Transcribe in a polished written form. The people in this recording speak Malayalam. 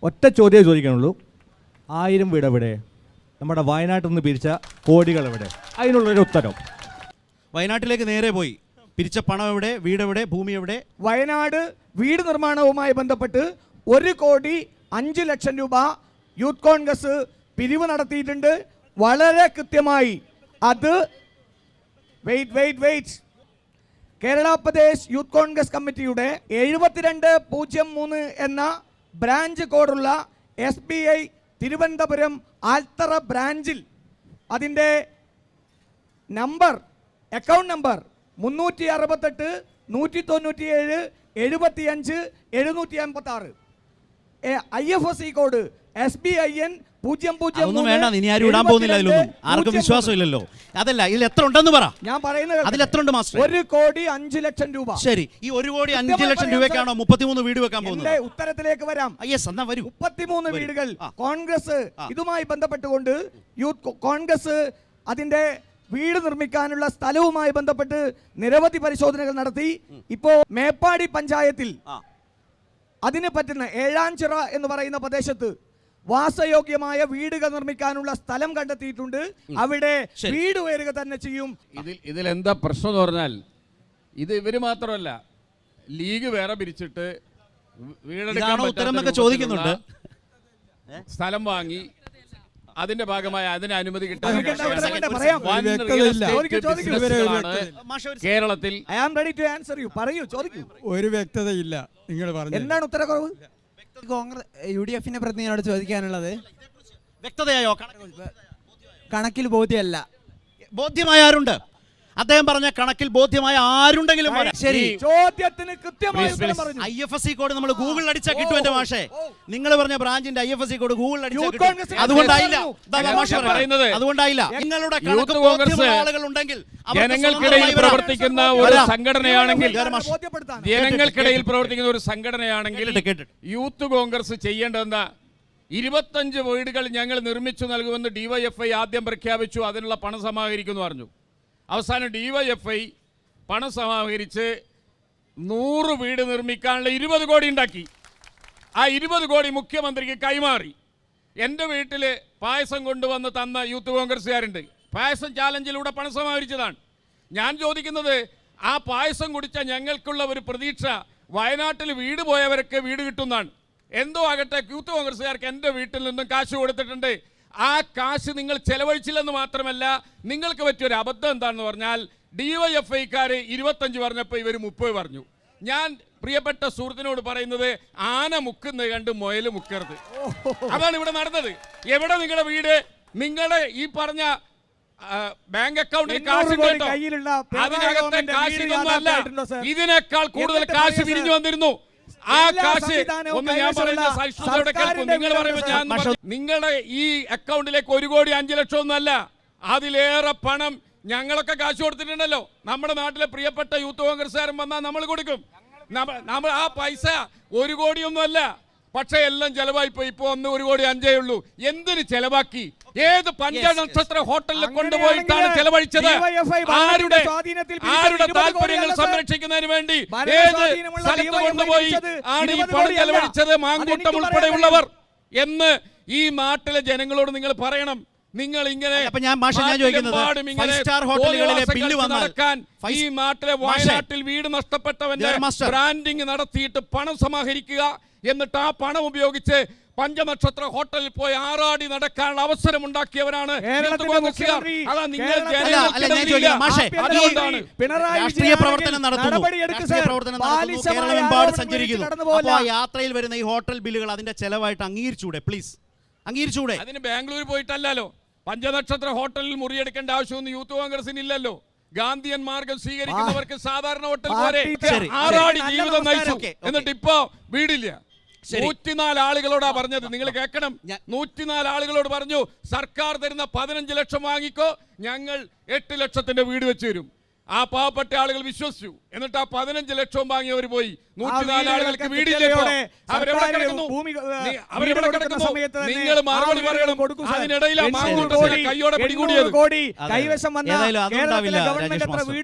ഒറ്റ ചോദ്യമേ ചോദിക്കാനുള്ളൂ. 1000 വീട് എവിടെ? നമ്മുടെ വയനാട്ടിൽ നിന്ന് പിരിച്ച കോടികൾ എവിടെ? അതിനുള്ളൊരു ഉത്തരം. വയനാട്ടിലേക്ക് നേരെ പോയി. പിരിച്ച പണം എവിടെ? വീടെവിടെ? ഭൂമി എവിടെ? വയനാട് വീട് നിർമ്മാണവുമായി ബന്ധപ്പെട്ട് 1,05,00,000 രൂപ യൂത്ത് കോൺഗ്രസ് പിരിവ് നടത്തിയിട്ടുണ്ട്. വളരെ കൃത്യമായി അത് വെയിറ്റ് കേരള പ്രദേശ് യൂത്ത് കോൺഗ്രസ് കമ്മിറ്റിയുടെ 7203 എന്ന ബ്രാഞ്ച് കോഡുള്ള SBI തിരുവനന്തപുരം ആൽത്തറ ബ്രാഞ്ചിൽ അതിൻ്റെ number, account number 368 197 75 756, IFSC code SBIN 003. ഒന്നും വേണ്ട, ഇനി ആരും ഇടാൻ പോകുന്നില്ല. അതിലൊന്നും ആർക്കും വിശ്വാസമില്ലല്ലോ. അതല്ല, ഇതിൽ എത്ര ഉണ്ടെന്ന് പറ. ഞാൻ പറയുന്നത് അതിൽ എത്ര ഉണ്ട് മാസ്റ്റർ? 1,05,00,000 രൂപ. ശരി, ഈ 1,05,00,000 രൂപയ്ക്കാണോ 33 വീട് വെക്കാൻ പോകുന്നത്? ഉത്തരത്തിലേക്ക് വരാം. എന്നാ വരൂ. 33 വീടുകൾ കോൺഗ്രസ് ഇതുമായി ബന്ധപ്പെട്ടുകൊണ്ട് യൂത്ത് കോൺഗ്രസ് അതിന്റെ വീട് നിർമ്മിക്കാനുള്ള സ്ഥലവുമായി ബന്ധപ്പെട്ട് നിരവധി പരിശോധനകൾ നടത്തി. ഇപ്പോ മേപ്പാടി പഞ്ചായത്തിൽ അതിന് പറ്റുന്ന ഏഴാഞ്ചിറ എന്ന് പറയുന്ന പ്രദേശത്ത് വാസയോഗ്യമായ വീടുകൾ നിർമ്മിക്കാനുള്ള സ്ഥലം കണ്ടെത്തിയിട്ടുണ്ട്. അവിടെ വീട് ഉയരുക തന്നെ ചെയ്യും. ഇതിൽ എന്താ പ്രശ്നം എന്ന് പറഞ്ഞാൽ, ഇത് ഇവര് മാത്രമല്ല, ലീഗ് വേറെ പിരിച്ചിട്ട് വീടെടുക്കാൻ ചോദിക്കുന്നുണ്ട്. സ്ഥലം വാങ്ങി അതിന്റെ ഭാഗമായി അതിന് അനുമതി കേരളത്തിൽ. ഒരു വ്യക്തതയില്ല. നിങ്ങൾ പറഞ്ഞു എന്താണ് ഉത്തരക്കുറവ്? കോൺഗ്രസ് UDFിന്റെ പ്രതിനിധിയോട് ചോദിക്കാനുള്ളത്, വ്യക്തതയായോ? കണക്കിൽ ബോധ്യമല്ല. ബോധ്യമായ ആരുണ്ട്? അദ്ദേഹം പറഞ്ഞ കണക്കിൽ ബോധ്യമായ ആരുണ്ടെങ്കിലും ശരി. ചോദ്യത്തിന് കൃത്യമായി IFSC കോഡ് നമ്മൾ ഗൂഗിളിൽ അടിച്ചാൽ കിട്ടും. എന്റെ മാഷേ, നിങ്ങൾ പറഞ്ഞ ബ്രാഞ്ചിന്റെ IFSC കോഡ് ഗൂഗിളിൽ അടിച്ചാൽ അതുകൊണ്ടായില്ല. അതുകൊണ്ടായില്ല. നിങ്ങളുടെ കണക്ക് ബോധ്യമുള്ള ആളുകൾ ഉണ്ടെങ്കിൽ, ജനങ്ങൾക്കിടയിൽ പ്രവർത്തിക്കുന്ന ഒരു സംഘടനയാണെങ്കിൽ യൂത്ത് കോൺഗ്രസ് ചെയ്യേണ്ടതെന്താ? 25 വീടുകൾ ഞങ്ങൾ നിർമ്മിച്ചു നൽകുമെന്ന് DYFI ആദ്യം പ്രഖ്യാപിച്ചു. അതിനുള്ള പണം സമാഹരിക്കുമെന്ന് പറഞ്ഞു. അവസാനം DYFI പണം സമാഹരിച്ച് 100 വീട് നിർമ്മിക്കാനുള്ള 20 കോടി ഉണ്ടാക്കി. ആ 20 കോടി മുഖ്യമന്ത്രിക്ക് കൈമാറി. എൻ്റെ വീട്ടിൽ പായസം കൊണ്ടുവന്ന് തന്ന യൂത്ത് കോൺഗ്രസ്സുകാരുണ്ട്. പായസം ചാലഞ്ചിലൂടെ പണം സമാഹരിച്ചതാണ്. ഞാൻ ചോദിക്കുന്നത്, ആ പായസം കുടിച്ച ഞങ്ങൾക്കുള്ള ഒരു പ്രതീക്ഷ വയനാട്ടിൽ വീട് പോയവരൊക്കെ വീട് കിട്ടുന്നതാണ്. എന്തോ ആകട്ടെ, യൂത്ത് കോൺഗ്രസ്സുകാർക്ക് എൻ്റെ വീട്ടിൽ നിന്നും കാശ് കൊടുത്തിട്ടുണ്ട്. ആ കാശ് നിങ്ങൾ ചെലവഴിച്ചില്ലെന്ന് മാത്രമല്ല, നിങ്ങൾക്ക് പറ്റിയൊരു അബദ്ധം എന്താണെന്ന് പറഞ്ഞാൽ, DYFIക്കാർ 25 പറഞ്ഞപ്പോൾ ഇവർ 30 പറഞ്ഞു. ഞാൻ പ്രിയപ്പെട്ട സുഹൃത്തിനോട് പറയുന്നത്, ആന മുക്കുന്നത് കണ്ട് മുയൽ മുക്കരുത്. അതാണ് ഇവിടെ നടന്നത്. എവിടെ നിങ്ങളുടെ വീട്? നിങ്ങളുടെ ഈ പറഞ്ഞ ബാങ്ക് അക്കൗണ്ടിൽ കാശ് കേട്ടോ, അതിനകത്തെ കാശ് ഒന്നുമല്ല, ഇതിനേക്കാൾ കൂടുതൽ കാശ് പിരിഞ്ഞു വന്നിരുന്നു. ആ കാശ് ഒന്ന് ഞാൻ പറയുന്ന സഹിഷ്ണുതയോടെ കേൾക്കും. നിങ്ങൾ പറയുമ്പോൾ ഞാൻ നിങ്ങളുടെ ഈ അക്കൗണ്ടിലേക്ക് 1,05,00,000 ഒന്നുമല്ല, അതിലേറെ പണം ഞങ്ങളൊക്കെ കാശ് കൊടുത്തിട്ടുണ്ടല്ലോ. നമ്മുടെ നാട്ടിലെ പ്രിയപ്പെട്ട യൂത്ത് കോൺഗ്രസ്സുകാരൻ വന്നാൽ നമ്മൾ കൊടുക്കും. നമ്മൾ ആ പൈസ 1 കോടിയൊന്നുമല്ല, പക്ഷെ എല്ലാം ചെലവായിപ്പോയി. ഇപ്പൊ 1,05,00,000 ഉള്ളൂ. എന്തിന് ചെലവാക്കി? ഏത് പഞ്ചനക്ഷത്ര ഹോട്ടലിൽ കൊണ്ടുപോയിട്ടാണ് ചെലവഴിച്ചത്? ആരുടെ താല്പര്യങ്ങൾ സംരക്ഷിക്കുന്നതിന് വേണ്ടി ഏത് സ്ഥലത്ത് കൊണ്ടുപോയി ആണ് ഈ പണം ചെലവഴിച്ചത്? മാങ്കൂട്ടം ഉൾപ്പെടെയുള്ളവർ എന്ന് ഈ നാട്ടിലെ ജനങ്ങളോട് നിങ്ങൾ പറയണം. നിങ്ങൾ ഇങ്ങനെ ഈ നാട്ടിലെ വയനാട്ടിൽ വീട് നഷ്ടപ്പെട്ടവന്റെ ബ്രാൻഡിങ് നടത്തിയിട്ട് പണം സമാഹരിക്കുക, എന്നിട്ട് ആ പണം ഉപയോഗിച്ച് പഞ്ചനക്ഷത്ര ഹോട്ടലിൽ പോയി ആറാടി നടക്കാനുള്ള അവസരം ഉണ്ടാക്കിയവരാണ്. രാഷ്ട്രീയ പ്രവർത്തനം നടത്തുന്നു, കേരളമെമ്പാടും സഞ്ചരിക്കുന്നു. അപ്പോൾ ആ യാത്രയിൽ വരുന്ന ഈ ഹോട്ടൽ ബില്ലുകൾ അതിന്റെ ചെലവായിട്ട് അംഗീകരിച്ചൂടെ? പ്ലീസ് അംഗീകരിച്ചൂടെ? അതിന് ബാംഗ്ലൂർ പോയിട്ടല്ലോ. പഞ്ചനക്ഷത്ര ഹോട്ടലിൽ മുറിയെടുക്കേണ്ട ആവശ്യമൊന്നും യൂത്ത് കോൺഗ്രസിന് ഇല്ലല്ലോ. ഗാന്ധിയൻ മാർഗം സ്വീകരിക്കുന്നവർക്ക് സാധാരണ ഹോട്ടൽ പോലെ ആറാടി ജീവിതം നയിച്ചു. എന്നിട്ട് ഇപ്പോ വീടില്ല. 104 ആളുകളോടാ പറഞ്ഞത്. നിങ്ങൾ കേൾക്കണം, 104 ആളുകളോട് പറഞ്ഞു, സർക്കാർ തരുന്ന 15 ലക്ഷം വാങ്ങിക്കോ, ഞങ്ങൾ 8 ലക്ഷത്തിന്റെ വീട് വെച്ച് തരും. ആ പാവപ്പെട്ട ആളുകൾ വിശ്വസിച്ചു. എന്നിട്ട് ആ 15 ലക്ഷവും വാങ്ങിയവർ പോയി. 104 ആളുകൾക്ക് വീടില്ല. അവരെവിടെ കിടക്കുന്നു? നിങ്ങൾ മറുപടി പറയണം. അതിനിടയിലാണ് കൈയോടെ പിടികൂടിയത്. കൈവശം വന്ന